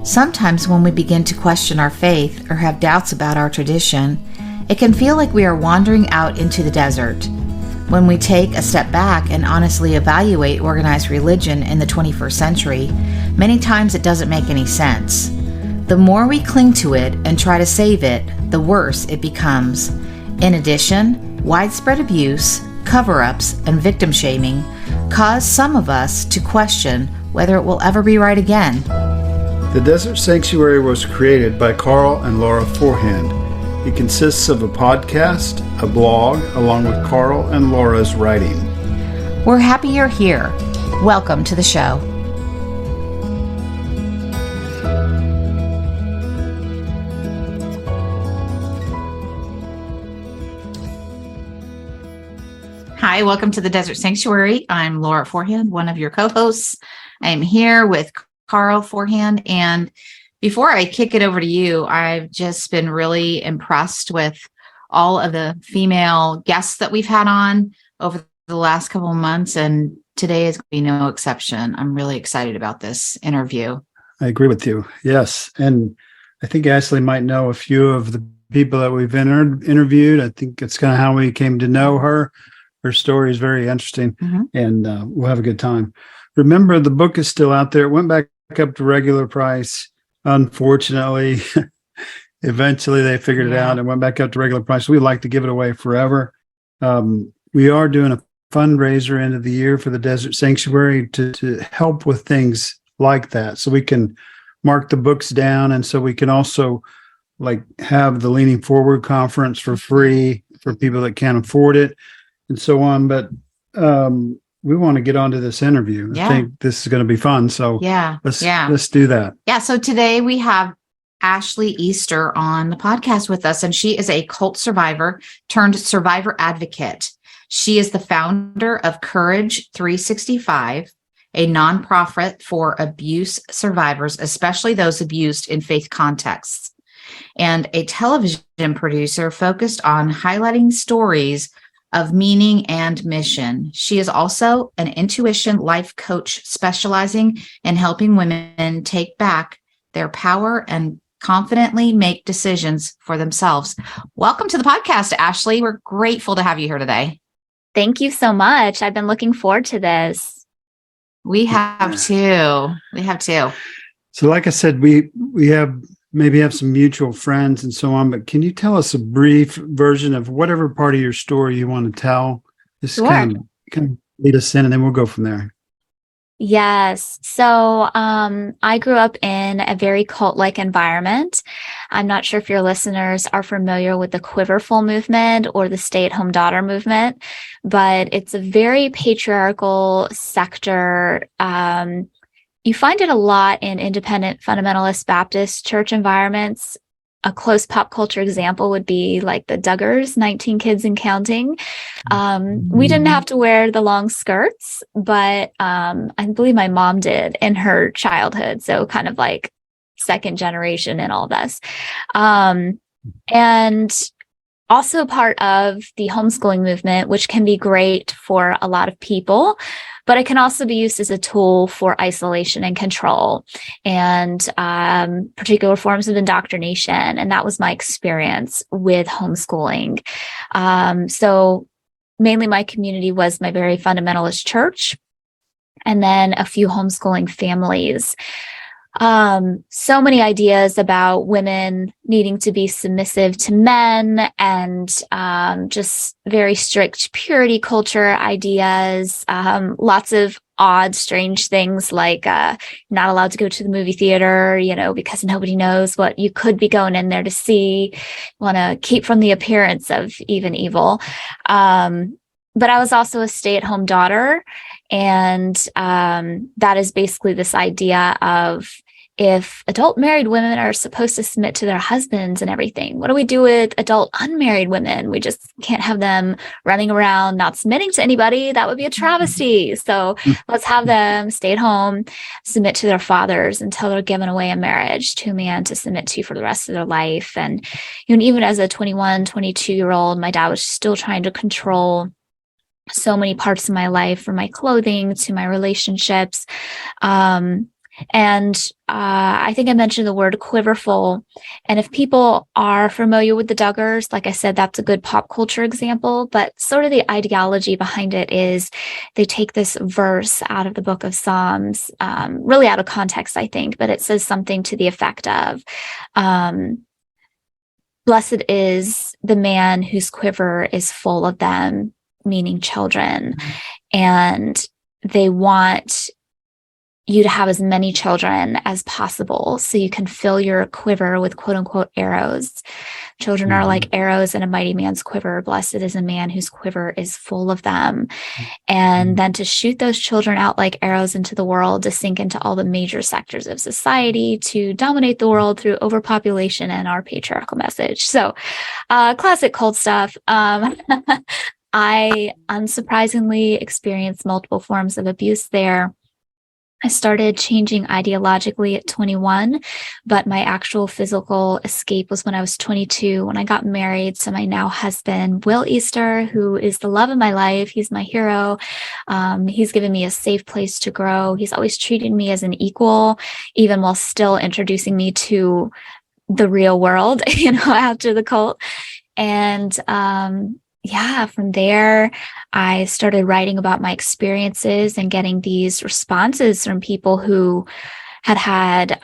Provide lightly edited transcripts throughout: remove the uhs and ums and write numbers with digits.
Sometimes when we begin to question our faith or have doubts about our tradition, it can feel like we are wandering out into the desert. When we take a step back and honestly evaluate organized religion in the 21st century, many times it doesn't make any sense. The more we cling to it and try to save it, the worse it becomes. In addition, widespread abuse, cover-ups, and victim shaming cause some of us to question whether it will ever be right again. The Desert Sanctuary was created by Karl and Laura Forehand. It consists of a podcast, a blog, along with Karl and Laura's writing. We're happy you're here. Welcome to the show. Hi, welcome to the Desert Sanctuary. I'm Laura Forehand, one of your co-hosts. I'm here with Karl Forehand, and before I kick it over to you, I've just been really impressed with all of the female guests that we've had on over the last couple of months, and today is going to be no exception. I'm really excited about this interview. I agree with you. Yes. And I think Ashley might know a few of the people that we've interviewed. I think it's kind of how we came to know her. Her story is very interesting, and we'll have a good time. Remember, the book is still out there. It went back up to regular price. Unfortunately, eventually they figured it out and went back up to regular price. We'd like to give it away forever. We are doing a fundraiser end of the year for the Desert Sanctuary to help with things like that. So we can mark the books down, and so we can also have the Leaning Forward conference for free for people that can't afford it and so on. But we want to get onto this interview. I think this is going to be fun. So let's do that. Yeah. So today we have Ashley Easter on the podcast with us, and she is a cult survivor turned survivor advocate. She is the founder of Courage 365, a nonprofit for abuse survivors, especially those abused in faith contexts, and a television producer focused on highlighting stories of meaning and mission. She is also an intuition life coach specializing in helping women take back their power and confidently make decisions for themselves. Welcome to the podcast, Ashley. We're grateful to have you here today. Thank you so much. I've been looking forward to this. We have too. So like I said, we have some mutual friends and so on, but can you tell us a brief version of whatever part of your story you want to tell? Just kind of lead us in, and then we'll go from there. Yes. So I grew up in a very cult-like environment. I'm not sure if your listeners are familiar with the Quiverful movement or the stay-at-home daughter movement, but it's a very patriarchal sector. You find it a lot in independent fundamentalist Baptist church environments. A close pop culture example would be like the Duggars, 19 Kids and Counting. We didn't have to wear the long skirts, but I believe my mom did in her childhood. So kind of like second generation in all this. And also part of the homeschooling movement, which can be great for a lot of people, but it can also be used as a tool for isolation and control and particular forms of indoctrination. And that was my experience with homeschooling. So mainly my community was my very fundamentalist church, and then a few homeschooling families. So many ideas about women needing to be submissive to men and just very strict purity culture ideas, lots of odd, strange things like not allowed to go to the movie theater, because nobody knows what you could be going in there to see. Want to keep from the appearance of even evil. But I was also a stay-at-home daughter, and that is basically this idea of, if adult married women are supposed to submit to their husbands and everything, what do we do with adult unmarried women? We just can't have them running around not submitting to anybody. That would be a travesty. So let's have them stay at home, submit to their fathers until they're given away in marriage to a man to submit to for the rest of their life. And even as a 21, 22-year-old, my dad was still trying to control so many parts of my life, from my clothing to my relationships. And I think I mentioned the word quiverful. And if people are familiar with the Duggars, like I said, that's a good pop culture example. But sort of the ideology behind it is they take this verse out of the book of Psalms, really out of context, I think, but it says something to the effect of, blessed is the man whose quiver is full of them, meaning children. And they want you to have as many children as possible so you can fill your quiver with quote unquote arrows. Children are like arrows in a mighty man's quiver. Blessed is a man whose quiver is full of them. And then to shoot those children out like arrows into the world, to sink into all the major sectors of society, to dominate the world through overpopulation and our patriarchal message. So classic cult stuff. I unsurprisingly experienced multiple forms of abuse there. I started changing ideologically at 21, but my actual physical escape was when I was 22, when I got married to my now husband, Will Easter, who is the love of my life. He's my hero. He's given me a safe place to grow. He's always treated me as an equal, even while still introducing me to the real world, after the cult. And, from there, I started writing about my experiences and getting these responses from people who had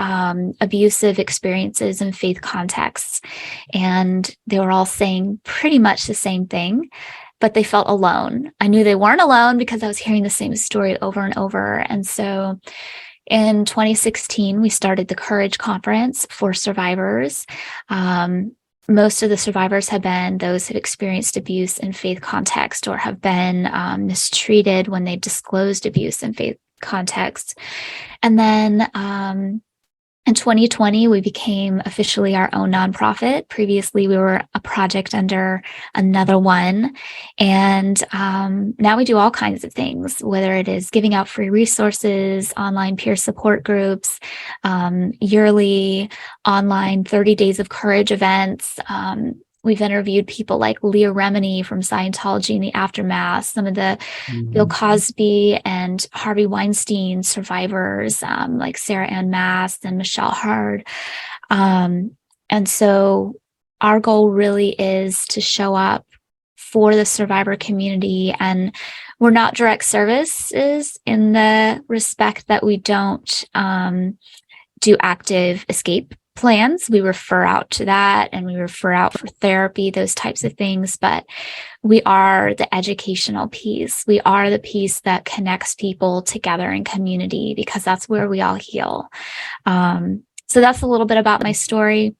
abusive experiences in faith contexts. And they were all saying pretty much the same thing, but they felt alone. I knew they weren't alone because I was hearing the same story over and over. And so in 2016, we started the Courage Conference for survivors. Most of the survivors have been those who've experienced abuse in faith context or have been mistreated when they disclosed abuse in faith context. And then in 2020, we became officially our own nonprofit. Previously, we were a project under another one. And now we do all kinds of things, whether it is giving out free resources, online peer support groups, yearly online 30 Days of Courage events. We've interviewed people like Leah Remini from Scientology and the Aftermath, some of the Bill Cosby and Harvey Weinstein survivors, like Sarah Ann Mast and Michelle Hard. And so our goal really is to show up for the survivor community. And we're not direct services in the respect that we don't do active escape plans. We refer out to that and we refer out for therapy, those types of things. But we are the educational piece. We are the piece that connects people together in community because that's where we all heal. So that's a little bit about my story.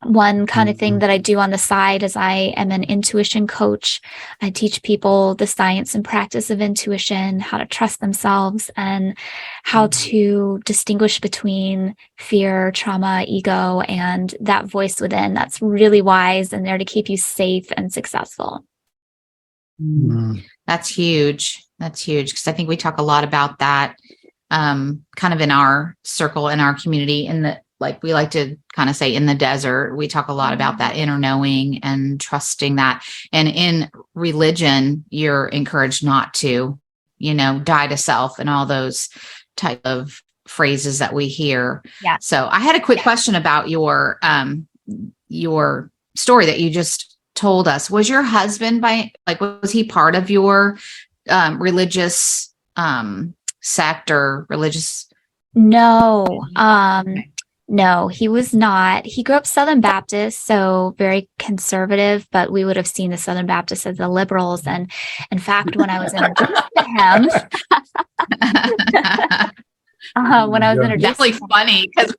One kind of thing that I do on the side is I am an intuition coach. I teach people the science and practice of intuition, how to trust themselves, and how to distinguish between fear, trauma, ego, and that voice within that's really wise and there to keep you safe and successful. That's huge. That's huge because I think we talk a lot about that kind of in our circle, in our community, like we like to kind of say in the desert, we talk a lot about that inner knowing and trusting that. And in religion, you're encouraged not to, die to self and all those type of phrases that we hear. Yeah. So I had a quick question about your story that you just told us. Was your husband was he part of your religious sect or religious? No. No, he was not. He grew up Southern Baptist, so very conservative, but we would have seen the Southern Baptists as the liberals. And in fact, when I was introduced to him, definitely funny because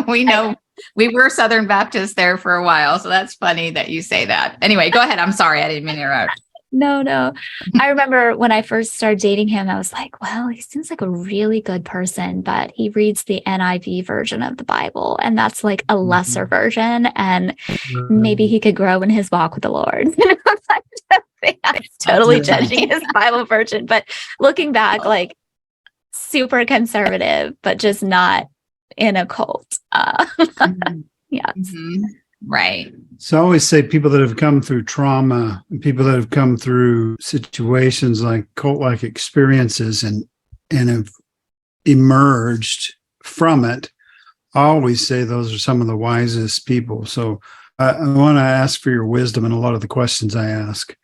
we know we were Southern Baptists there for a while. So that's funny that you say that. Anyway, go ahead. I'm sorry. I didn't mean to interrupt. No. I remember when I first started dating him, I was like, well, he seems like a really good person, but he reads the NIV version of the Bible, and that's like a lesser version, and maybe he could grow in his walk with the Lord. I'm totally judging his Bible version, but looking back, like super conservative, but just not in a cult. Yeah. Right. So I always say people that have come through trauma and people that have come through situations like cult-like experiences and have emerged from it, I always say those are some of the wisest people. So I want to ask for your wisdom in a lot of the questions I ask.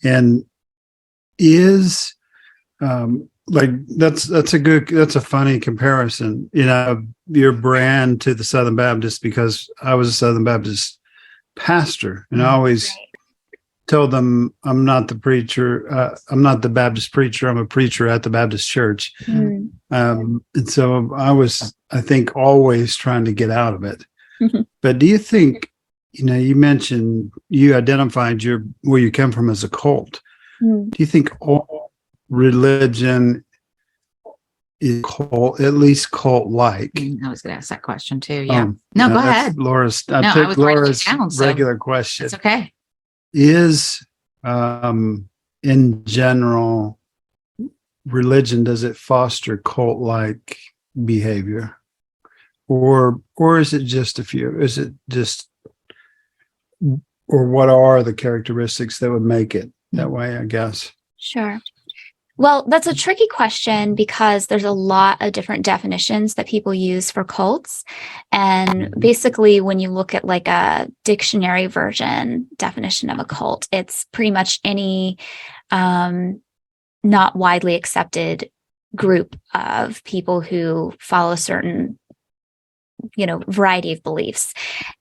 And is like that's a funny comparison, your brand to the Southern Baptist, because I was a Southern Baptist pastor, and I always tell them I'm not the preacher, I'm not the Baptist preacher, I'm a preacher at the Baptist church. And so I think always trying to get out of it. But do you think, you mentioned you identified where you come from as a cult. Do you think all religion is cult, at least cult-like? I was going to ask that question too. Yeah. No, go ahead. Laura's. I took Laura's down, regular question. It's okay. Is in general, religion, does it foster cult-like behavior, or is it just a few? Is it just, or what are the characteristics that would make it that way, I guess? Sure. Well, that's a tricky question because there's a lot of different definitions that people use for cults. And basically, when you look at like a dictionary version definition of a cult, it's pretty much any not widely accepted group of people who follow a certain variety of beliefs.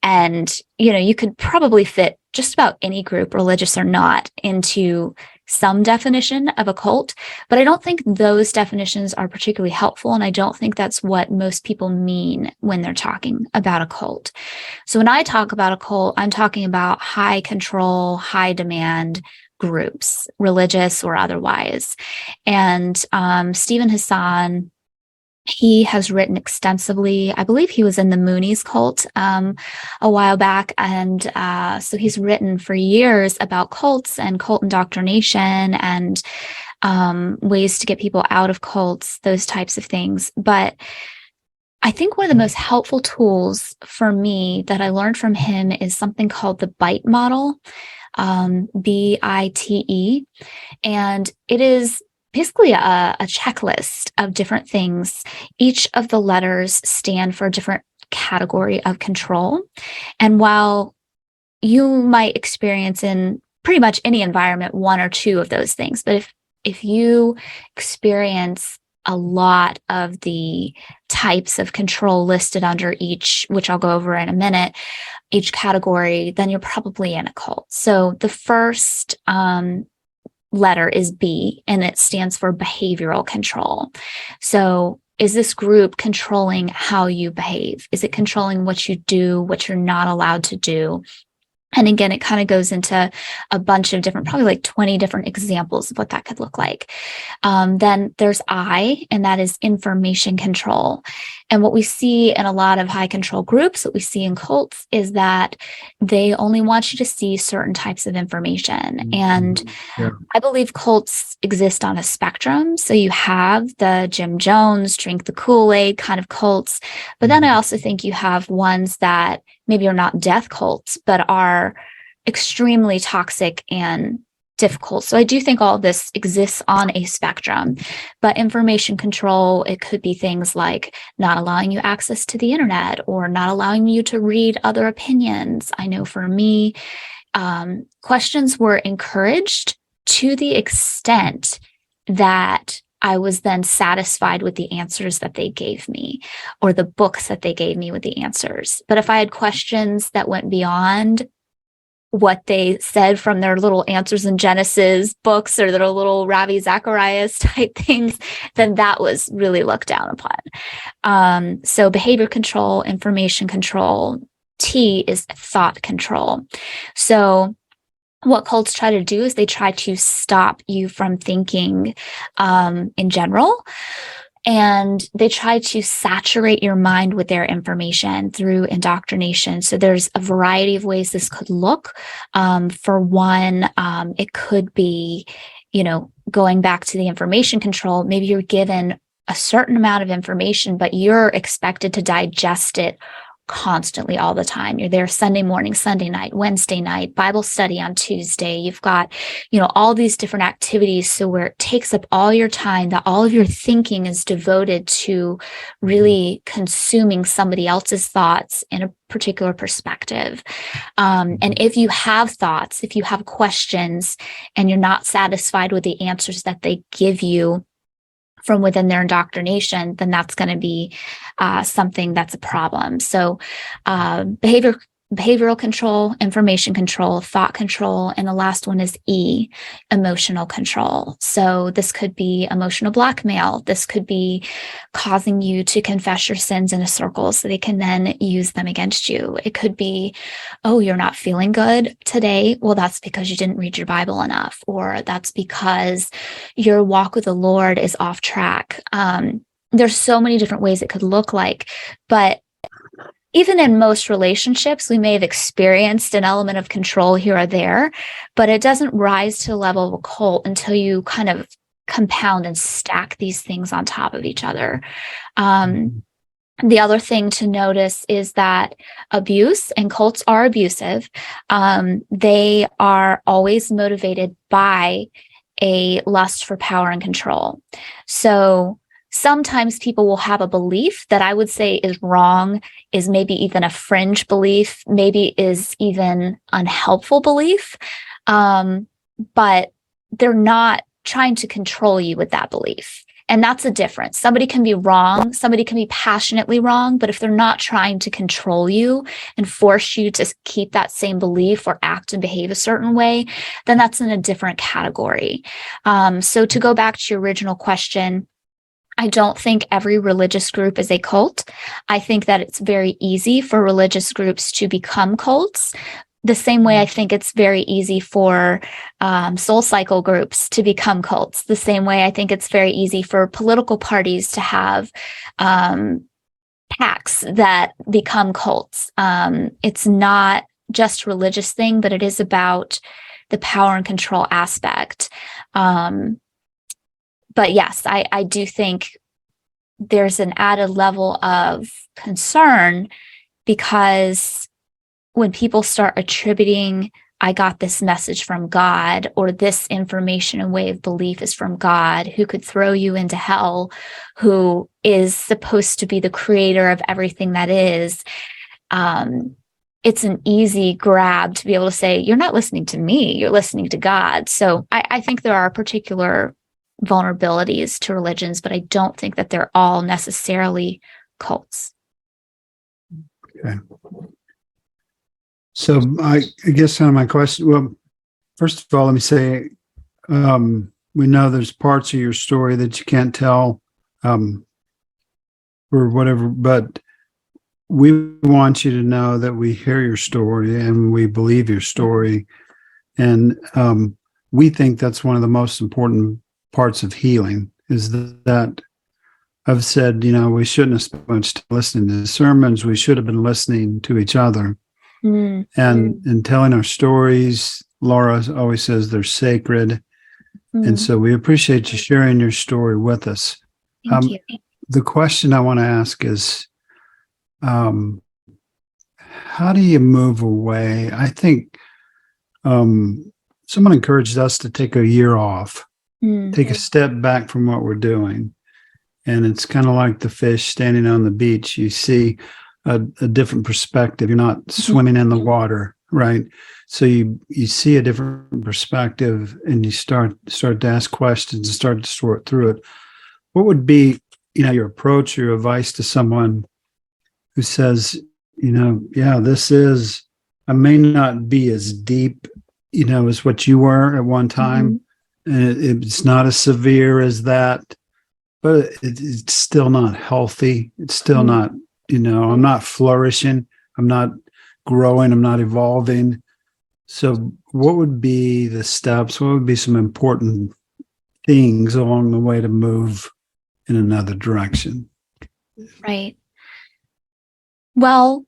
And, you could probably fit just about any group, religious or not, into some definition of a cult. But I don't think those definitions are particularly helpful. And I don't think that's what most people mean when they're talking about a cult. So when I talk about a cult, I'm talking about high control, high demand groups, religious or otherwise. And Stephen Hassan, he has written extensively. I believe he was in the Moonies cult a while back. And so he's written for years about cults and cult indoctrination and ways to get people out of cults, those types of things. But I think one of the most helpful tools for me that I learned from him is something called the BITE model, BITE. And it is basically a checklist of different things. Each of the letters stand for a different category of control. And while you might experience in pretty much any environment one or two of those things, but if you experience a lot of the types of control listed under each, which I'll go over in a minute, each category, then you're probably in a cult. So the first letter is B, and it stands for behavioral control. So is this group controlling how you behave? Is it controlling what you do, what you're not allowed to do? And again, it kind of goes into a bunch of different, probably like 20 different examples of what that could look like. Then there's I, and that is information control. And what we see in a lot of high control groups, what we see in cults, is that they only want you to see certain types of information. And I believe cults exist on a spectrum. So you have the Jim Jones, drink the Kool-Aid kind of cults. But then I also think you have ones that maybe are not death cults, but are extremely toxic and difficult. So I do think all of this exists on a spectrum. But information control, it could be things like not allowing you access to the internet or not allowing you to read other opinions. I know for me, questions were encouraged to the extent that I was then satisfied with the answers that they gave me or the books that they gave me with the answers. But if I had questions that went beyond what they said from their little Answers in Genesis books or their little Ravi Zacharias type things, then that was really looked down upon. So behavior control, information control, T is thought control. So what cults try to do is they try to stop you from thinking in general. And they try to saturate your mind with their information through indoctrination. So there's a variety of ways this could look. For one, it could be, going back to the information control. Maybe you're given a certain amount of information, but you're expected to digest it constantly all the time. You're there Sunday morning, Sunday night, Wednesday night, Bible study on Tuesday. You've got, all these different activities. So where it takes up all your time, that all of your thinking is devoted to really consuming somebody else's thoughts in a particular perspective. And if you have thoughts, if you have questions, and you're not satisfied with the answers that they give you from within their indoctrination, then that's going to be something that's a problem. So behavioral control, information control, thought control, and the last one is E, emotional control. So this could be emotional blackmail. This could be causing you to confess your sins in a circle so they can then use them against you. It could be, oh, you're not feeling good today. Well, that's because you didn't read your Bible enough, or that's because your walk with the Lord is off track. There's so many different ways it could look like, but even in most relationships, we may have experienced an element of control here or there, but it doesn't rise to the level of a cult until you kind of compound and stack these things on top of each other. The other thing to notice is that abuse, and cults are abusive, they are always motivated by a lust for power and control. So sometimes people will have a belief that I would say is wrong, is maybe even a fringe belief, maybe is even unhelpful belief, but they're not trying to control you with that belief. And that's a difference. Somebody can be wrong, somebody can be passionately wrong, but if they're not trying to control you and force you to keep that same belief or act and behave a certain way, then that's in a different category. So to go back to your original question, I don't think every religious group is a cult. I think that it's very easy for religious groups to become cults. The same way I think it's very easy for soul cycle groups to become cults. The same way I think it's very easy for political parties to have PACs that become cults. It's not just a religious thing, but it is about the power and control aspect. But yes, I do think there's an added level of concern, because when people start attributing, I got this message from God, or this information and way of belief is from God, who could throw you into hell, who is supposed to be the creator of everything that is, it's an easy grab to be able to say, you're not listening to me, you're listening to God. So I think there are particular vulnerabilities to religions, but I don't think that they're all necessarily cults. Okay. So I guess on my question, well, first of all, let me say, we know there's parts of your story that you can't tell, or whatever, but we want you to know that we hear your story and we believe your story. And we think that's one of the most important parts of healing, is that I've said, we shouldn't have spent much time listening to sermons. We should have been listening to each other. And telling our stories. Laura always says they're sacred. And so we appreciate you sharing your story with us. Thank you. The question I want to ask is, how do you move away? I think someone encouraged us to take a year off, take a step back from what we're doing. And it's kind of like the fish standing on the beach. You see a different perspective. You're not swimming in the water, right? So you see a different perspective, and you start to ask questions and start to sort through it. What would be, your approach, your advice to someone who says, I may not be as deep, as what you were at one time, and it's not as severe as that, but it's still not healthy. It's still not, I'm not flourishing. I'm not growing. I'm not evolving. So what would be the steps? What would be some important things along the way to move in another direction? Right. Well,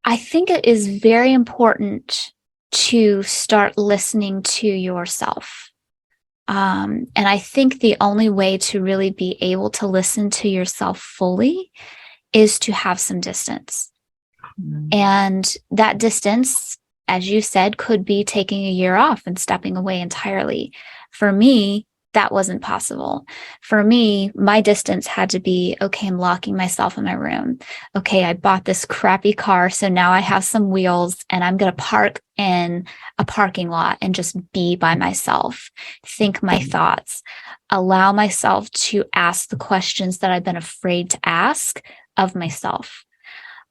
I think it is very important to start listening to yourself. And I think the only way to really be able to listen to yourself fully is to have some distance. And that distance, as you said, could be taking a year off and stepping away entirely. For me, that wasn't possible. For me, my distance had to be, okay, I'm locking myself in my room. Okay, I bought this crappy car, so now I have some wheels and I'm going to park in a parking lot and just be by myself, think my thoughts, allow myself to ask the questions that I've been afraid to ask of myself.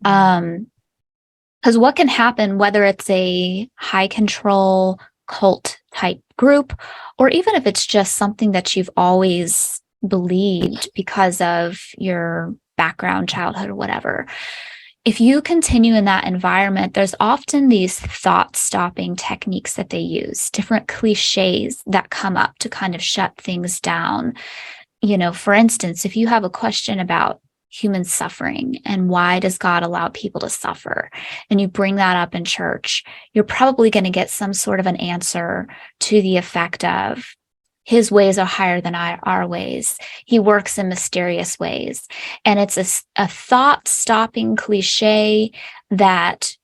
Because what can happen, whether it's a high control cult type group, or even if it's just something that you've always believed because of your background, childhood, or whatever, if you continue in that environment, there's often these thought stopping techniques that they use, different cliches that come up to kind of shut things down. You know, for instance, if you have a question about human suffering and why does God allow people to suffer, and you bring that up in church, you're probably going to get some sort of an answer to the effect of, his ways are higher than our ways. He works in mysterious ways. And it's a thought-stopping cliche that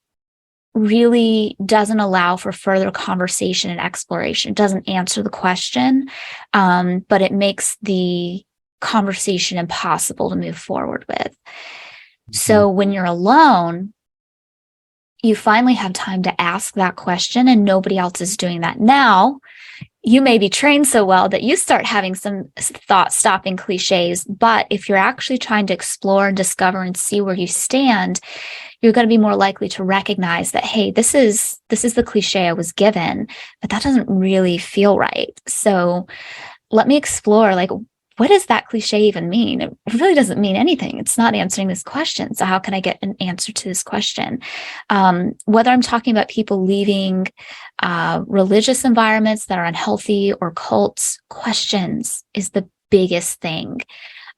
really doesn't allow for further conversation and exploration. It doesn't answer the question, but it makes the conversation impossible to move forward with. So when you're alone, you finally have time to ask that question and nobody else is doing that. Now, you may be trained so well that you start having some thought-stopping cliches, but if you're actually trying to explore and discover and see where you stand, you're going to be more likely to recognize that, hey, this is the cliche I was given, but that doesn't really feel right. So let me explore, like, what does that cliche even mean? It really doesn't mean anything. It's not answering this question. So how can I get an answer to this question? Whether I'm talking about people leaving religious environments that are unhealthy or cults, questions is the biggest thing.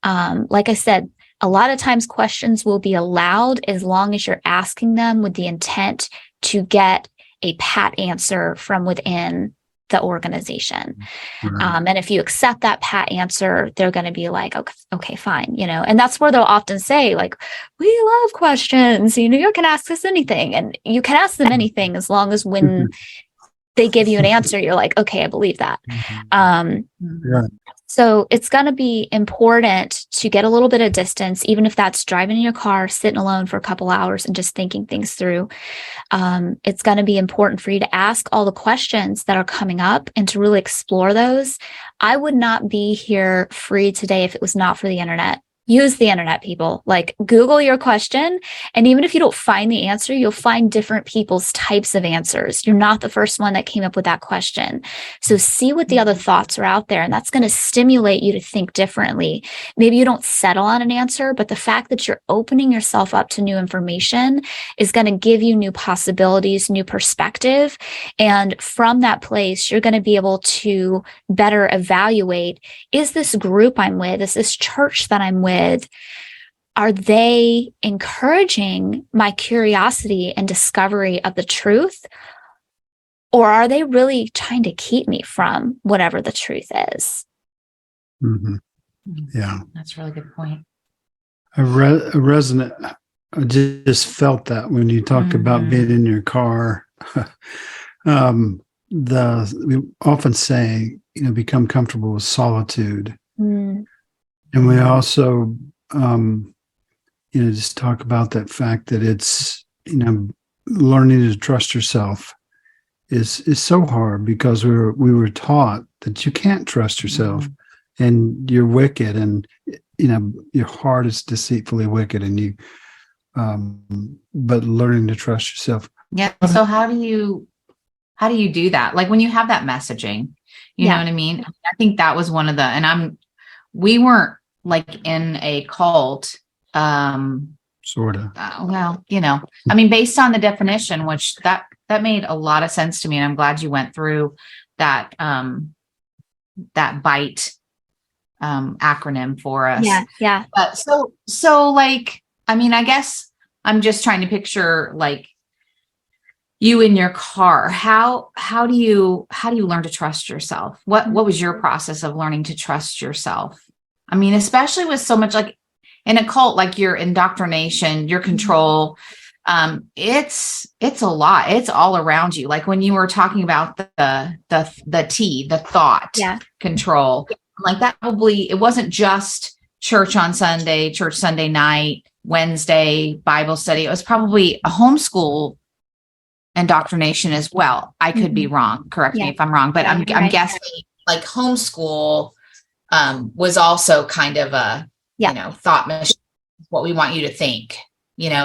Like I said, a lot of times questions will be allowed as long as you're asking them with the intent to get a pat answer from within the organization. Right. And if you accept that pat answer, they're going to be like, okay, fine. You know, and that's where they'll often say, like, we love questions, you know, you can ask us anything, and you can ask them anything as long as when they give you an answer, you're like, okay, I believe that. Yeah. So it's going to be important to get a little bit of distance, even if that's driving in your car, sitting alone for a couple hours and just thinking things through. It's going to be important for you to ask all the questions that are coming up and to really explore those. I would not be here free today if it was not for the internet. Use the internet, people. Like, Google your question. And even if you don't find the answer, you'll find different people's types of answers. You're not the first one that came up with that question. So see what the other thoughts are out there. And that's going to stimulate you to think differently. Maybe you don't settle on an answer, but the fact that you're opening yourself up to new information is going to give you new possibilities, new perspective. And from that place, you're going to be able to better evaluate, is this group I'm with, is this church that I'm with, are they encouraging my curiosity and discovery of the truth? Or are they really trying to keep me from whatever the truth is? Mm-hmm. Yeah. That's a really good point. I just felt that when you talk about being in your car. We often say, you know, become comfortable with solitude. And we also, you know, just talk about that fact that it's, you know, learning to trust yourself is so hard because we were taught that you can't trust yourself and you're wicked, and, you know, your heart is deceitfully wicked, and you, but learning to trust yourself. Yeah. So how do you do that? Like, when you have that messaging, you know what I mean? I think that was one of the, and we weren't like in a cult, Sort of. well, you know, I mean, based on the definition, which that made a lot of sense to me. And I'm glad you went through that, that BITE, acronym for us. Yeah. So like, I mean, I guess I'm just trying to picture, like, you in your car. How do you learn to trust yourself? What was your process of learning to trust yourself? I mean, especially with so much, like, in a cult, like your indoctrination, your control, it's a lot. It's all around you. Like when you were talking about the thought control, like that probably, it wasn't just church on Sunday, church Sunday night, Wednesday, Bible study. It was probably a homeschool indoctrination as well. I could be wrong. Correct me if I'm wrong, but I'm guessing like homeschool was also kind of a, thought machine, what we want you to think,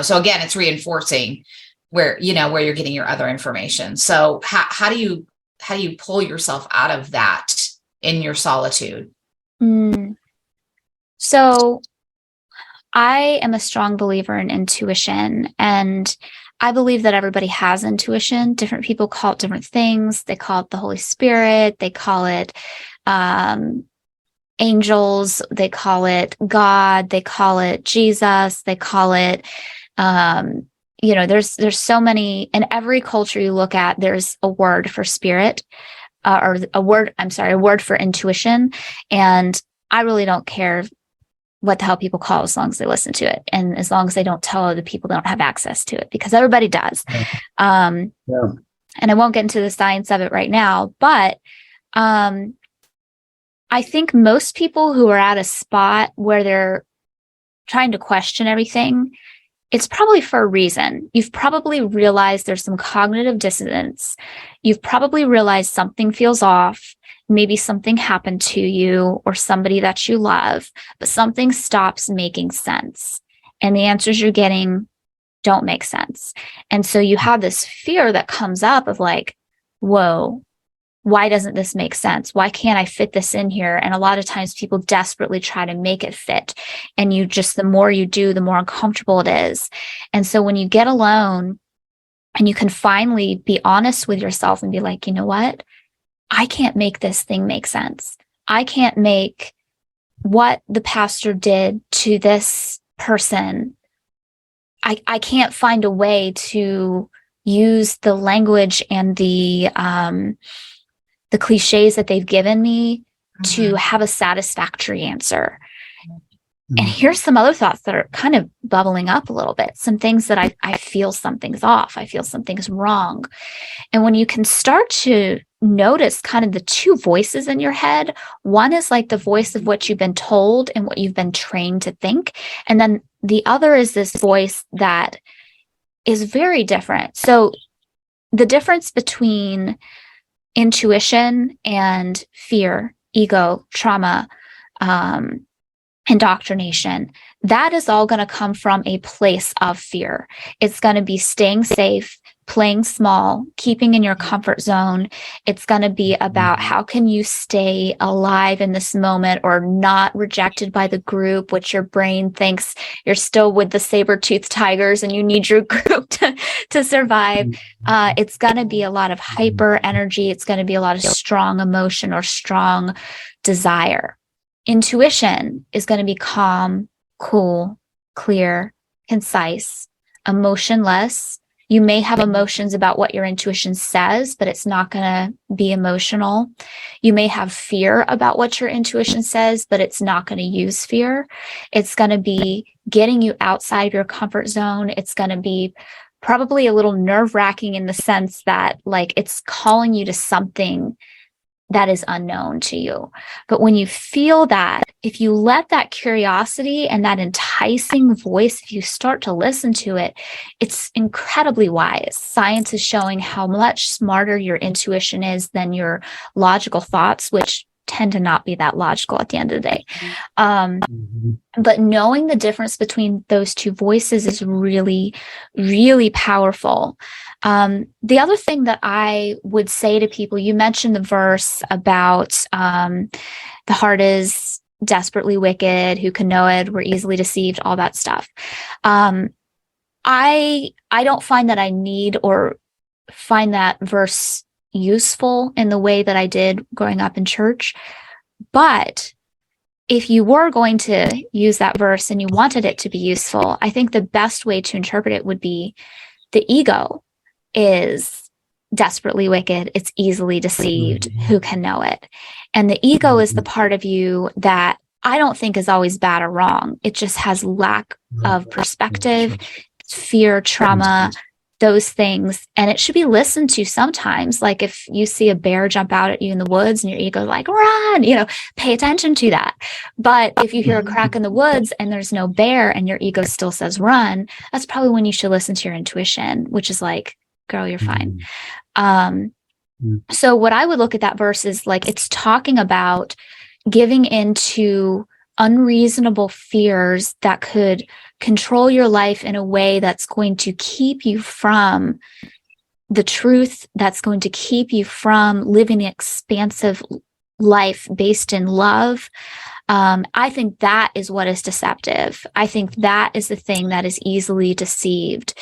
so again, it's reinforcing where you're getting your other information. So how do you pull yourself out of that in your solitude? So I am a strong believer in intuition, and I believe that everybody has intuition. Different people call it different things. They call it the Holy Spirit. They call it angels. They call it God. They call it Jesus. They call it, there's so many. In every culture you look at, there's a word for spirit, or a word for intuition. And I really don't care what the hell people call it, as long as they listen to it, and as long as they don't tell other people they don't have access to it, because everybody does. And I won't get into the science of it right now, but I think most people who are at a spot where they're trying to question everything, it's probably for a reason. You've probably realized there's some cognitive dissonance. You've probably realized something feels off. Maybe something happened to you or somebody that you love, but something stops making sense. And the answers you're getting don't make sense. And so you have this fear that comes up of like, whoa, why doesn't this make sense? Why can't I fit this in here? And a lot of times people desperately try to make it fit. And the more you do, the more uncomfortable it is. And so when you get alone and you can finally be honest with yourself and be like, you know what? I can't make this thing make sense. I can't make what the pastor did to this person. I can't find a way to use the language and the cliches that they've given me to have a satisfactory answer. And here's some other thoughts that are kind of bubbling up a little bit. Some things that I feel something's off. I feel something's wrong. And when you can start to notice kind of the two voices in your head, one is like the voice of what you've been told and what you've been trained to think. And then the other is this voice that is very different. So the difference between intuition and fear, ego, trauma, indoctrination, that is all going to come from a place of fear. It's going to be staying safe, playing small, keeping in your comfort zone. It's going to be about how can you stay alive in this moment or not rejected by the group, which your brain thinks you're still with the saber-toothed tigers and you need your group to survive. It's going to be a lot of hyper energy. It's going to be a lot of strong emotion or strong desire. Intuition is going to be calm, cool, clear, concise, emotionless. You may have emotions about what your intuition says, but it's not going to be emotional. You may have fear about what your intuition says, but it's not going to use fear. It's going to be getting you outside your comfort zone. It's going to be probably a little nerve-wracking in the sense that like it's calling you to something that is unknown to you. But when you feel that, if you let that curiosity and that enticing voice, if you start to listen to it, it's incredibly wise. Science is showing how much smarter your intuition is than your logical thoughts, which tend to not be that logical at the end of the day. But knowing the difference between those two voices is really, really powerful. The other thing that I would say to people, you mentioned the verse about the heart is desperately wicked, who can know it, we're easily deceived, all that stuff. I don't find that I need or find that verse useful in the way that I did growing up in church. But if you were going to use that verse and you wanted it to be useful, I think the best way to interpret it would be the ego is desperately wicked. It's easily deceived. Who can know it? And the ego is the part of you that I don't think is always bad or wrong. It just has lack of perspective, fear, trauma, those things. And it should be listened to sometimes. Like if you see a bear jump out at you in the woods and your ego like, run, pay attention to that. But if you hear a crack in the woods and there's no bear and your ego still says run, that's probably when you should listen to your intuition, which is like, girl, you're fine. So what I would look at that verse is like, it's talking about giving into unreasonable fears that could control your life in a way that's going to keep you from the truth, that's going to keep you from living an expansive life based in love. I think that is what is deceptive. I think that is the thing that is easily deceived.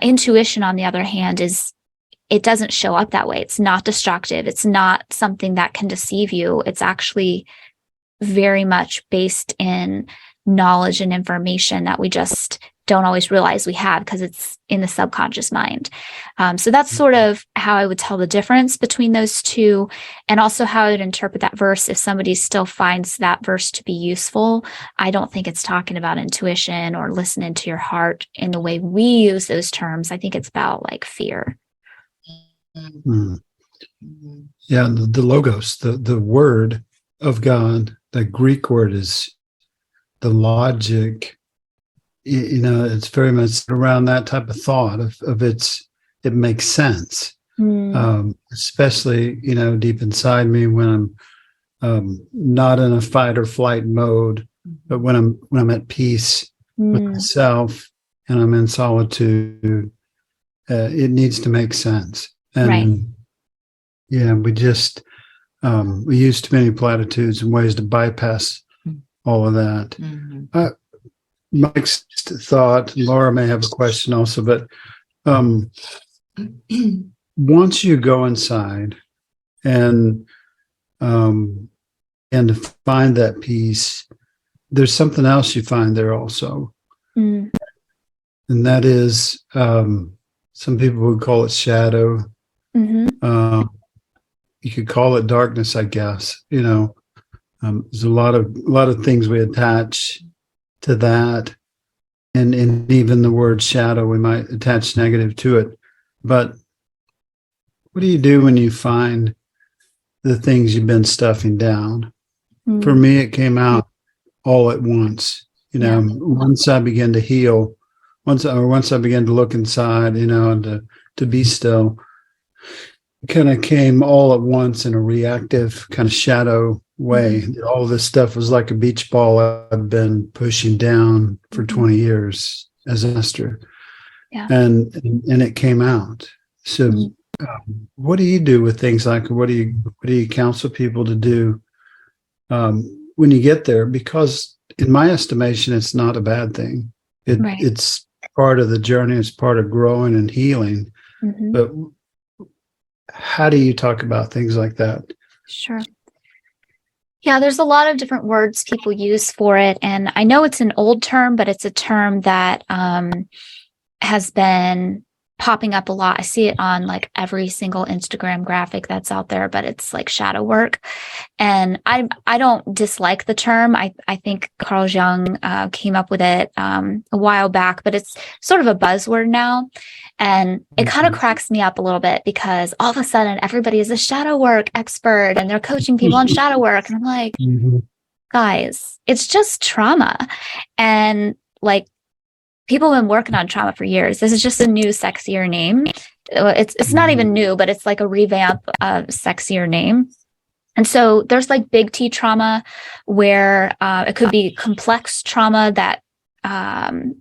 Intuition, on the other hand, it doesn't show up that way. It's not destructive. It's not something that can deceive you. It's actually very much based in knowledge and information that we just don't always realize we have because it's in the subconscious mind. So that's sort of how I would tell the difference between those two, and also how I would interpret that verse if somebody still finds that verse to be useful. I don't think it's talking about intuition or listening to your heart in the way we use those terms. I think it's about like fear. Yeah, the logos, the word of God, the Greek word is the logic. It's very much around that type of thought of it makes sense. Especially deep inside me when I'm not in a fight or flight mode, but when I'm at peace with myself and I'm in solitude, it needs to make sense. And right. Yeah, we just we use too many platitudes and ways to bypass all of that. Mike's thought, Laura may have a question also, but once you go inside and to find that peace, there's something else you find there also, and that is some people would call it shadow. You could call it darkness, I guess. There's a lot of things we attach to that, and even the word shadow, we might attach negative to it. But what do you do when you find the things you've been stuffing down? For me, it came out all at once. Once I began to heal, once I began to look inside, and to be still, it kind of came all at once in a reactive kind of shadow way. All this stuff was like a beach ball I've been pushing down for 20 years as a master. Yeah. And it came out. So what do you do with things like, what do you counsel people to do when you get there? Because in my estimation, it's not a bad thing. It's part of the journey. It's part of growing and healing. But how do you talk about things like that? Sure. Yeah, there's a lot of different words people use for it. And I know it's an old term, but it's a term that has been popping up a lot. I see it on like every single Instagram graphic that's out there, but it's like shadow work. And I don't dislike the term. I think Carl Jung came up with it a while back, but it's sort of a buzzword now. And it kind of cracks me up a little bit because all of a sudden everybody is a shadow work expert and they're coaching people on shadow work. And I'm like, guys, it's just trauma. And like, people have been working on trauma for years. This is just a new, sexier name. It's not even new, but it's like a revamp of sexier name. And so there's like big T trauma where it could be complex trauma that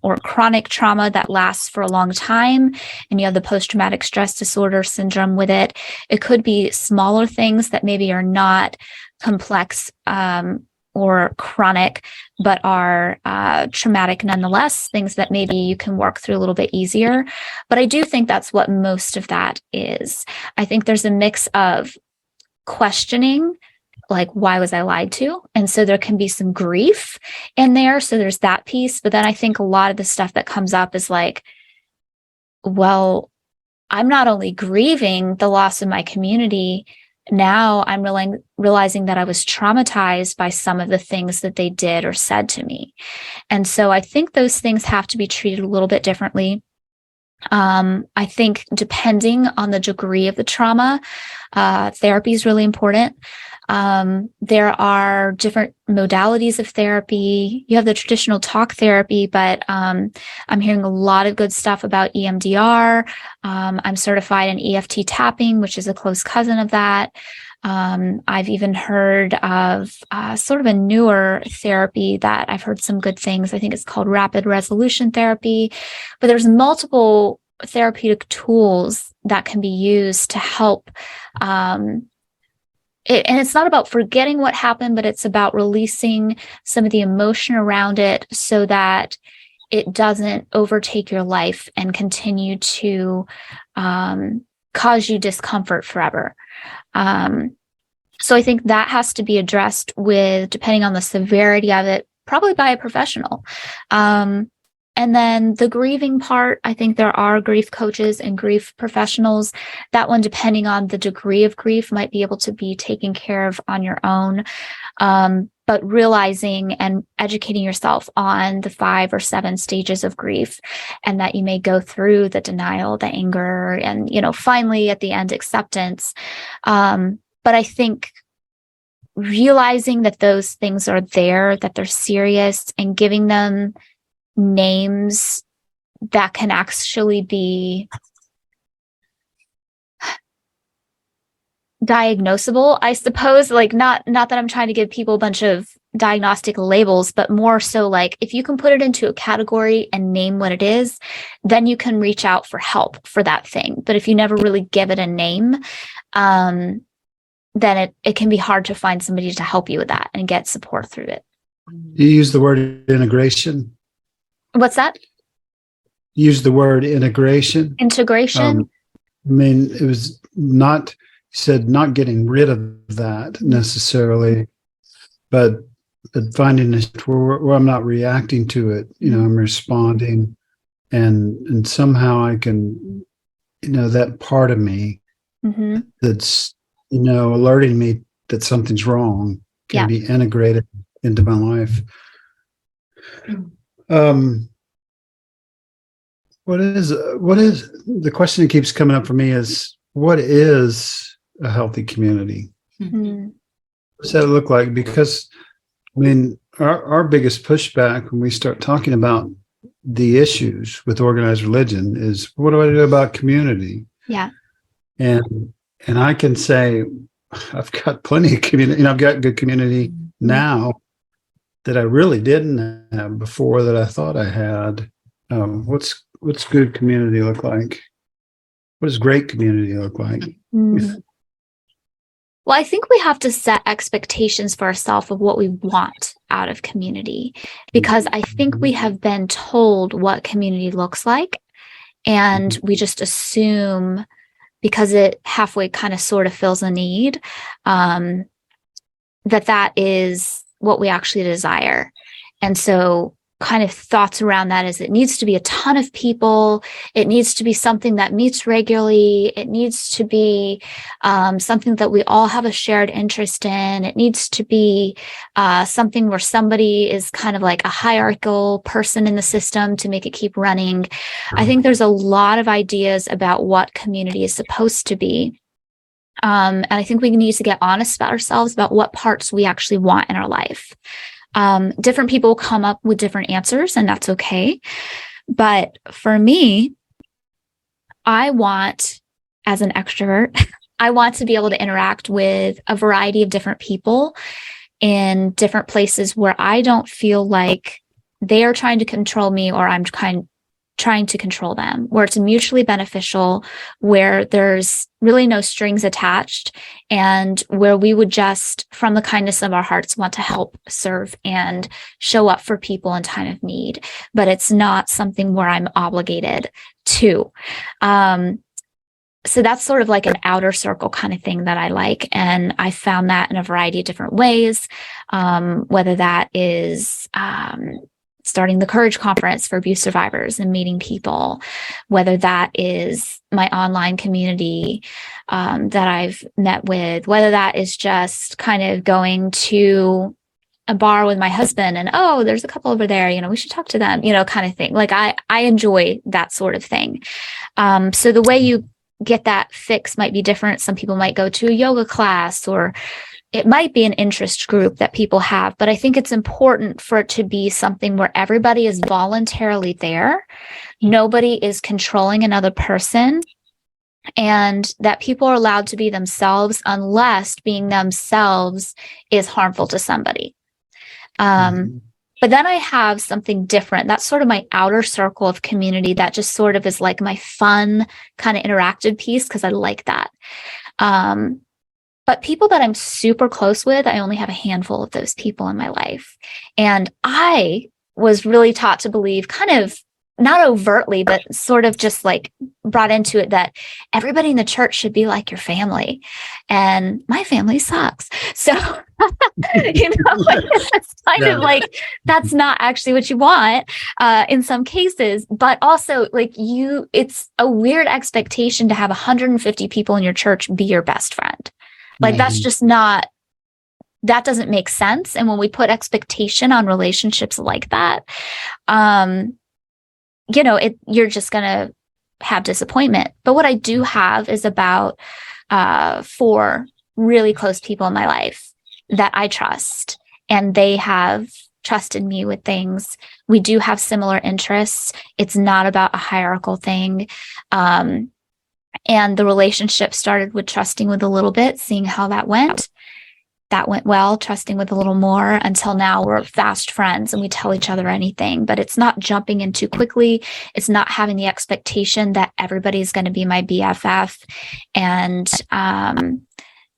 or chronic trauma that lasts for a long time, and you have the post-traumatic stress disorder syndrome with it. It could be smaller things that maybe are not complex or chronic, but are traumatic nonetheless, things that maybe you can work through a little bit easier. But I do think that's what most of that is. I think there's a mix of questioning, like, why was I lied to? And so there can be some grief in there. So there's that piece. But then I think a lot of the stuff that comes up is like, well, I'm not only grieving the loss of my community now I'm realizing that I was traumatized by some of the things that they did or said to me. And so I think those things have to be treated a little bit differently. I think depending on the degree of the trauma, therapy is really important. There are different modalities of therapy. You have the traditional talk therapy, but I'm hearing a lot of good stuff about EMDR. I'm certified in EFT tapping, which is a close cousin of that. I've even heard of sort of a newer therapy that I've heard some good things. I think it's called rapid resolution therapy, but there's multiple therapeutic tools that can be used to help. And it's not about forgetting what happened, but it's about releasing some of the emotion around it so that it doesn't overtake your life and continue to cause you discomfort forever. So I think that has to be addressed with, depending on the severity of it, probably by a professional. And then the grieving part, I think there are grief coaches and grief professionals. That one, depending on the degree of grief, might be able to be taken care of on your own. But realizing and educating yourself on the 5 or 7 stages of grief, and that you may go through the denial, the anger, and, finally at the end, acceptance. But I think realizing that those things are there, that they're serious, and giving them names that can actually be diagnosable, I suppose. Like, not that I'm trying to give people a bunch of diagnostic labels, but more so like, if you can put it into a category and name what it is, then you can reach out for help for that thing. But if you never really give it a name, then it can be hard to find somebody to help you with that and get support through it. You use the word integration. What's that? Use the word integration. Integration. It was not, you said not getting rid of that necessarily, but finding it where I'm not reacting to it. I'm responding, and somehow I can, that part of me that's, alerting me that something's wrong can be integrated into my life. What is the question that keeps coming up for me is, what is a healthy community? What does that look like? Because our biggest pushback when we start talking about the issues with organized religion is, what do I do about community? Yeah. And I can say, I've got plenty of community, I've got good community now that I really didn't have before, that I thought I had. What's good community look like? What does great community look like? Well, I think we have to set expectations for ourselves of what we want out of community, because I think we have been told what community looks like, and we just assume, because it halfway kind of sort of fills a need, that is what we actually desire. And so kind of thoughts around that is, it needs to be a ton of people. It needs to be something that meets regularly. It needs to be something that we all have a shared interest in. It needs to be something where somebody is kind of like a hierarchical person in the system to make it keep running. I think there's a lot of ideas about what community is supposed to be. And I think we need to get honest about ourselves, about what parts we actually want in our life. Different people come up with different answers, and that's okay. But for me, I want, as an extrovert, I want to be able to interact with a variety of different people in different places where I don't feel like they are trying to control me, or I'm trying to control them, where it's mutually beneficial, where there's really no strings attached, and where we would just, from the kindness of our hearts, want to help, serve, and show up for people in time of need. But it's not something where I'm obligated to. So that's sort of like an outer circle kind of thing that I like. And I found that in a variety of different ways, whether that is starting the Courage Conference for abuse survivors and meeting people, whether that is my online community that I've met with, whether that is just kind of going to a bar with my husband and, oh, there's a couple over there, we should talk to them, kind of thing. Like I enjoy that sort of thing. So the way you get that fix might be different. Some people might go to a yoga class, or it might be an interest group that people have, but I think it's important for it to be something where everybody is voluntarily there. Nobody is controlling another person, and that people are allowed to be themselves unless being themselves is harmful to somebody. But then I have something different. That's sort of my outer circle of community that just sort of is like my fun kind of interactive piece, because I like that. But people that I'm super close with, I only have a handful of those people in my life. And I was really taught to believe, kind of not overtly, but sort of just like brought into it, that everybody in the church should be like your family. And my family sucks. So, it's kind of like, that's not actually what you want in some cases. But also, like, it's a weird expectation to have 150 people in your church be your best friend. Like, that's just not, that doesn't make sense. And when we put expectation on relationships like that, you're just going to have disappointment. But what I do have is about 4 really close people in my life that I trust, and they have trusted me with things. We do have similar interests. It's not about a hierarchical thing. And the relationship started with trusting with a little bit, seeing how that went. That went well, trusting with a little more, until now we're fast friends and we tell each other anything. But it's not jumping in too quickly. It's not having the expectation that everybody's going to be my BFF. And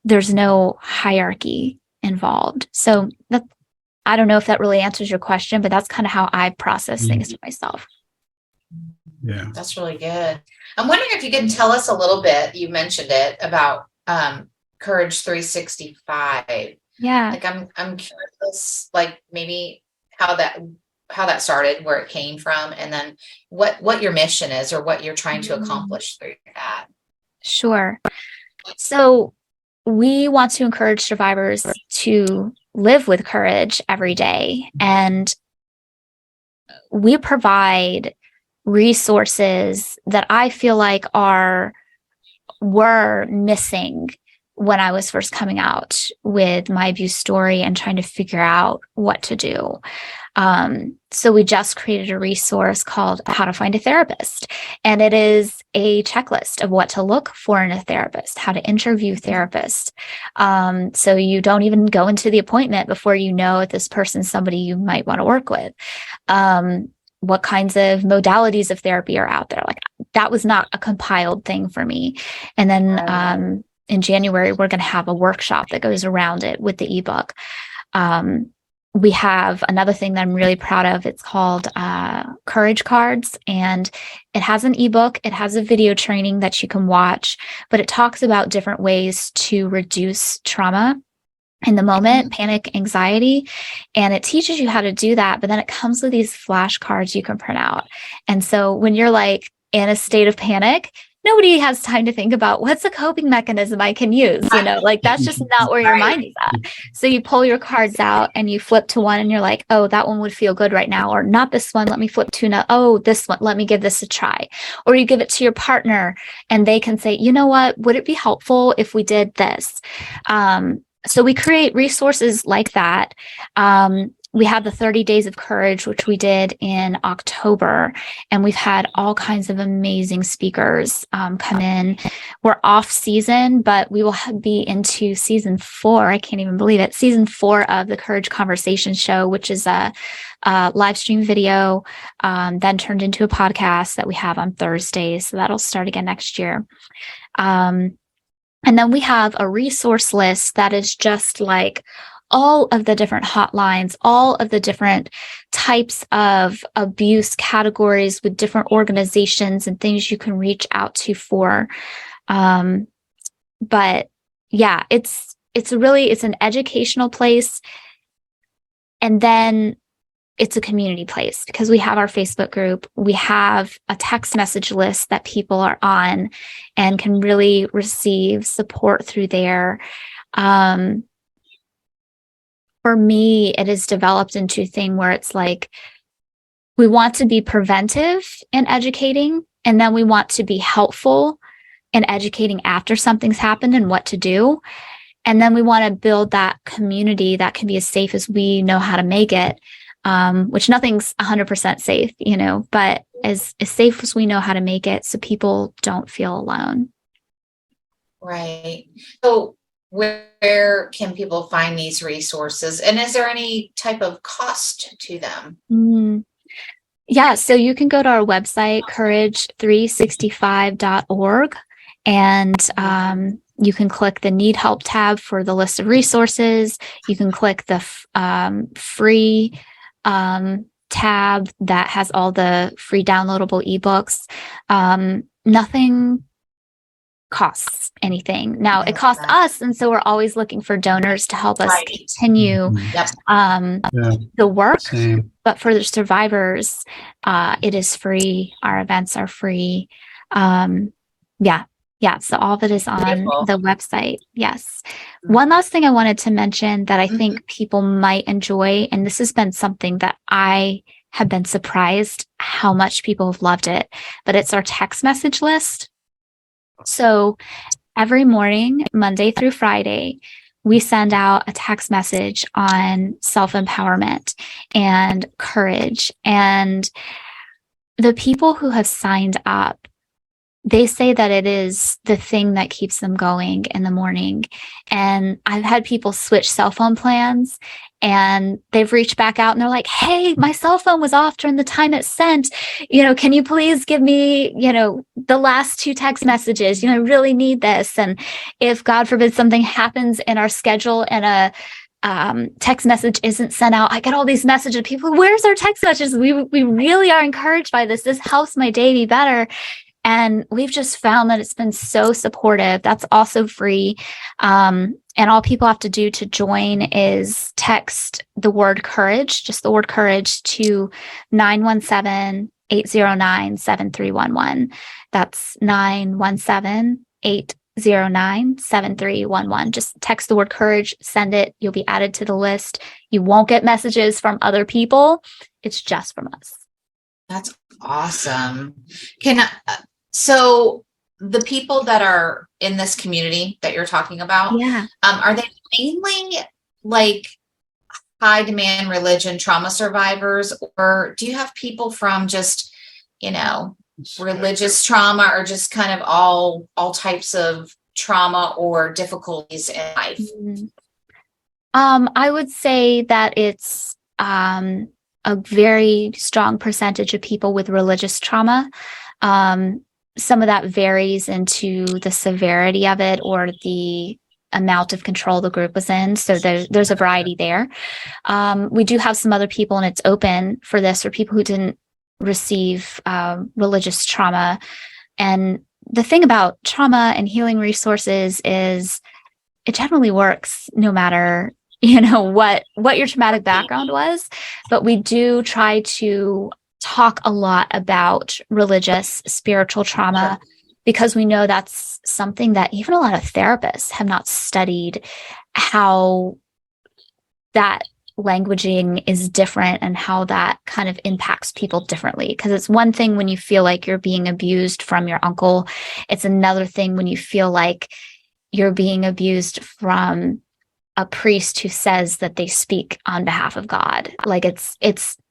there's no hierarchy involved. So I don't know if that really answers your question, but that's kind of how I process things for myself. Yeah. That's really good. I'm wondering if you could tell us a little bit, you mentioned it, about Courage 365. Yeah. Like I'm curious, like maybe how that started, where it came from, and then what your mission is, or what you're trying to accomplish through that. Sure. So we want to encourage survivors to live with courage every day. And we provide resources that I feel like were missing when I was first coming out with my abuse story and trying to figure out what to do. So we just created a resource called How to Find a Therapist. And it is a checklist of what to look for in a therapist, how to interview therapists. So you don't even go into the appointment before you know if this person's somebody you might want to work with. What kinds of modalities of therapy are out there? Like, that was not a compiled thing for me. And then in January, we're going to have a workshop that goes around it with the ebook. We have another thing that I'm really proud of. It's called Courage Cards, and it has an ebook. It has a video training that you can watch, but it talks about different ways to reduce trauma in the moment, panic, anxiety, and it teaches you how to do that. But then it comes with these flashcards you can print out. And so when you're like in a state of panic, nobody has time to think about what's a coping mechanism I can use, like that's just not where your mind is at. So you pull your cards out and you flip to one and you're like, oh, that one would feel good right now, or not this one. Let me flip to now. Oh, this one, let me give this a try. Or you give it to your partner and they can say, you know what, would it be helpful if we did this? So we create resources like that. We have the 30 Days of Courage, which we did in October, and we've had all kinds of amazing speakers come in. We're off season, but we will be into season 4. I can't even believe it. Season 4 of the Courage Conversation Show, which is a live stream video, then turned into a podcast that we have on Thursdays. So that'll start again next year. And then we have a resource list that is just like all of the different hotlines, all of the different types of abuse categories with different organizations and things you can reach out to for. But yeah, it's an educational place. And then it's a community place because we have our Facebook group. We have a text message list that people are on and can really receive support through there. For me, it has developed into a thing where it's like, we want to be preventive in educating, and then we want to be helpful in educating after something's happened and what to do. And then we want to build that community that can be as safe as we know how to make it, which nothing's 100% safe, but as safe as we know how to make it so people don't feel alone. Right. So where can people find these resources? And is there any type of cost to them? Yeah, so you can go to our website, courage365.org, and you can click the Need Help tab for the list of resources. You can click the free tab that has all the free downloadable ebooks. Nothing costs anything. Now, it costs us, and so we're always looking for donors to help us continue the work. Same. But for the survivors, it is free. Our events are free. So all of it is on the website. Yes. One last thing I wanted to mention that I think people might enjoy, and this has been something that I have been surprised how much people have loved it, but it's our text message list. So every morning, Monday through Friday, we send out a text message on self-empowerment and courage. And the people who have signed up, they say that it is the thing that keeps them going in the morning. And I've had people switch cell phone plans, and they've reached back out and they're like, hey, my cell phone was off during the time it sent. Can you please give me, the last 2 text messages? I really need this. And if God forbid something happens in our schedule and a text message isn't sent out, I get all these messages of people, where's our text messages? We really are encouraged by this. This helps my day be better. And we've just found that it's been so supportive. That's also free. And all people have to do to join is text the word courage, just the word courage, to 917-809-7311. That's 917-809-7311. Just text the word courage, send it. You'll be added to the list. You won't get messages from other people. It's just from us. That's awesome. So the people that are in this community that you're talking about, are they mainly like high demand religion trauma survivors, or do you have people from just, religious trauma, or just kind of all types of trauma or difficulties in life? I would say that it's a very strong percentage of people with religious trauma. Some of that varies into the severity of it or the amount of control the group was in. So there's a variety there. We do have some other people, and it's open for this, for people who didn't receive religious trauma. And the thing about trauma and healing resources is it generally works no matter what your traumatic background was. But we do try to talk a lot about religious, spiritual trauma, because we know that's something that even a lot of therapists have not studied, how that languaging is different and how that kind of impacts people differently. Because it's one thing when you feel like you're being abused from your uncle. It's another thing when you feel like you're being abused from a priest who says that they speak on behalf of God. Like it's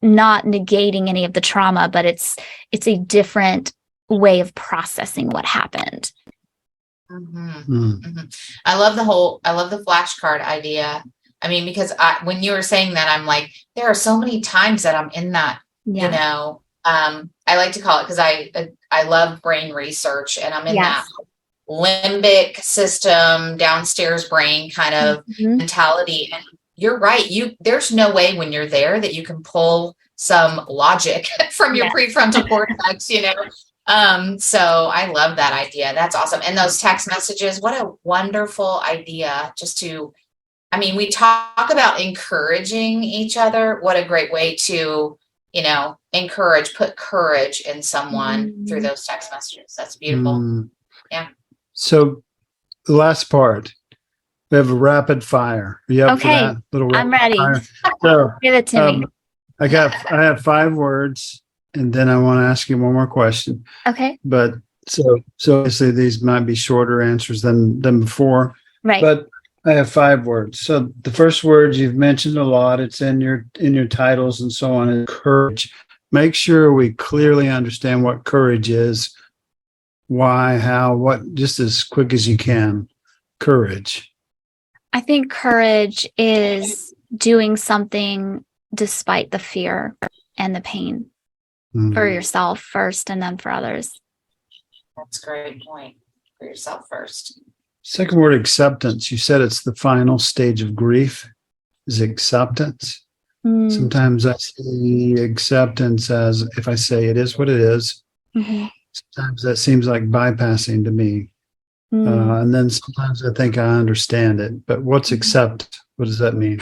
not negating any of the trauma, but it's a different way of processing what happened. I love the flashcard idea. I mean, because when you were saying that, I'm like, there are so many times that I'm in that, I like to call it, because I love brain research, and I'm in that limbic system, downstairs brain kind of mentality. And you're right. There's no way when you're there that you can pull some logic from your prefrontal cortex, So I love that idea. That's awesome. And those text messages, what a wonderful idea, just to I mean, we talk about encouraging each other. What a great way to, put courage in someone through those text messages. That's beautiful. Yeah. So the last part, we have a rapid fire. Are you up for that? I'm ready. So, give it to me. I have 5 words, and then I want to ask you one more question. Okay. But so obviously these might be shorter answers than before. Right. But I have 5 words. So the first word you've mentioned a lot. It's in your titles and so on. Is courage. Make sure we clearly understand what courage is, why, how, what, just as quick as you can. Courage. I think courage is doing something despite the fear and the pain for yourself first and then for others. That's a great point. For yourself first. Second word, acceptance. You said it's the final stage of grief, is acceptance. Sometimes I see acceptance as, if I say it is what it is, sometimes that seems like bypassing to me. And then sometimes I think I understand it. But what's accept? What does that mean?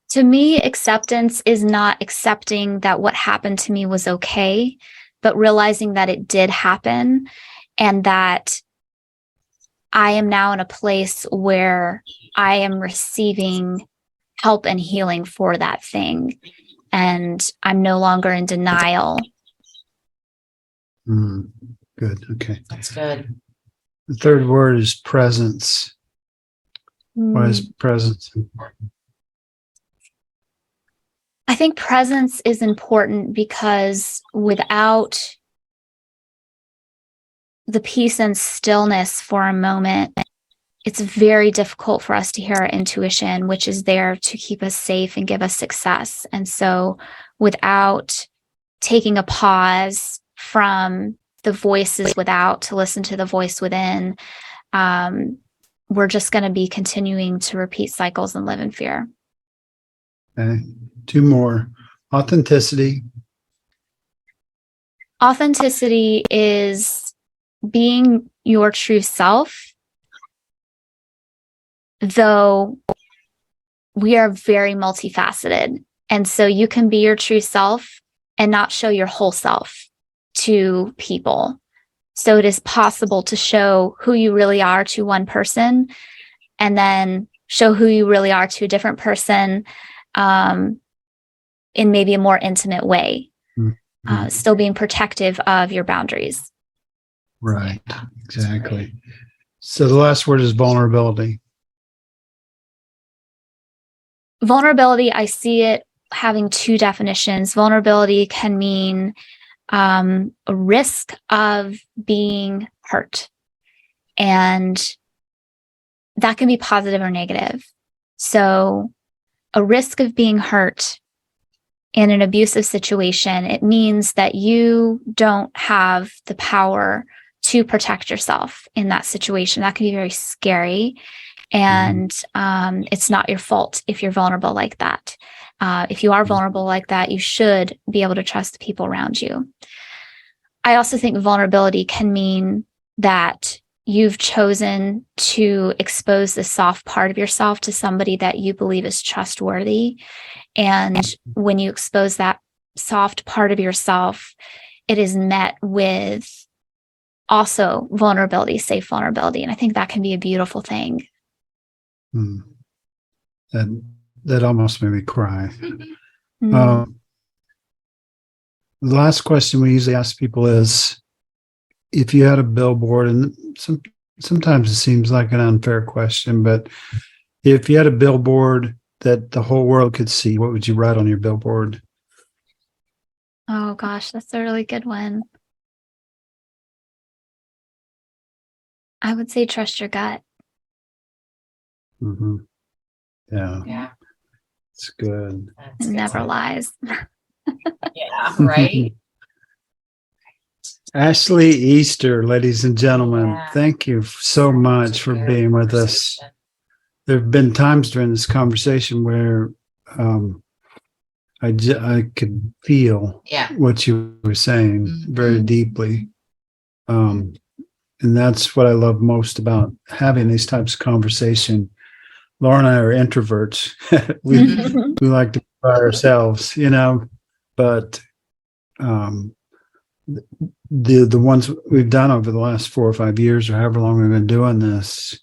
To me, acceptance is not accepting that what happened to me was okay, but realizing that it did happen and that I am now in a place where I am receiving help and healing for that thing. And I'm no longer in denial. Good. Okay. That's good. The third word is presence. Why is presence important? I think presence is important because without the peace and stillness for a moment, it's very difficult for us to hear our intuition, which is there to keep us safe and give us success. And so without taking a pause from the voices without to listen to the voice within, we're just going to be continuing to repeat cycles and live in fear. Okay. 2 more. Authenticity. Authenticity is being your true self, though we are very multifaceted. And so you can be your true self and not show your whole self to people. So it is possible to show who you really are to one person and then show who you really are to a different person in maybe a more intimate way, still being protective of your boundaries. Right, exactly. So the last word is vulnerability. Vulnerability, I see it having 2 definitions. Vulnerability can mean a risk of being hurt, and that can be positive or negative. So a risk of being hurt in an abusive situation, it means that you don't have the power to protect yourself in that situation. That can be very scary. And it's not your fault if you're vulnerable like that. If you are vulnerable like that, you should be able to trust the people around you. I also think vulnerability can mean that you've chosen to expose the soft part of yourself to somebody that you believe is trustworthy. And when you expose that soft part of yourself, it is met with also vulnerability, safe vulnerability. And I think that can be a beautiful thing. That almost made me cry. The last question we usually ask people is, if you had a billboard, and sometimes it seems like an unfair question, but if you had a billboard that the whole world could see, what would you write on your billboard? Oh gosh, that's a really good one. I would say trust your gut. Yeah. It's good. It never lies. Yeah, right. Ashley Easter, ladies and gentlemen, thank you so much for being with us. There have been times during this conversation where I could feel what you were saying very deeply. And that's what I love most about having these types of conversation, Laura and I are introverts. we like to be by ourselves, but the ones we've done over the last 4 or 5 years, or however long we've been doing this,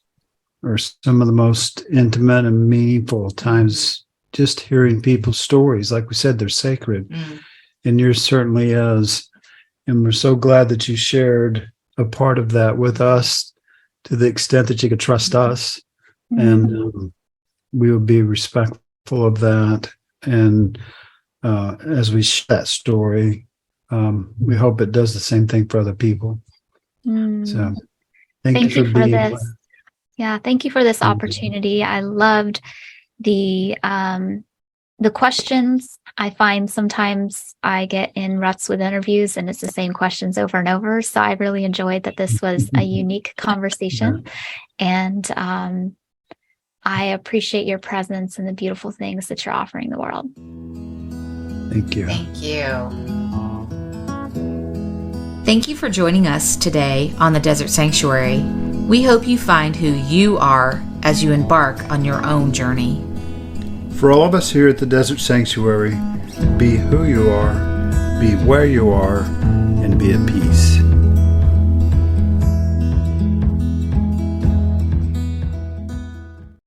are some of the most intimate and meaningful times. Just hearing people's stories, like we said, they're sacred, and yours certainly is. And we're so glad that you shared a part of that with us, to the extent that you could trust us, and we will be respectful of that. And as we share that story, we hope it does the same thing for other people. So thank you for being this. Yeah, thank you for this opportunity. I loved the questions. I find sometimes I get in ruts with interviews and it's the same questions over and over. So I really enjoyed that this was a unique conversation. And I appreciate your presence and the beautiful things that you're offering the world. Thank you. Thank you. Thank you for joining us today on the Desert Sanctuary. We hope you find who you are as you embark on your own journey. For all of us here at the Desert Sanctuary, be who you are, be where you are, and be at peace.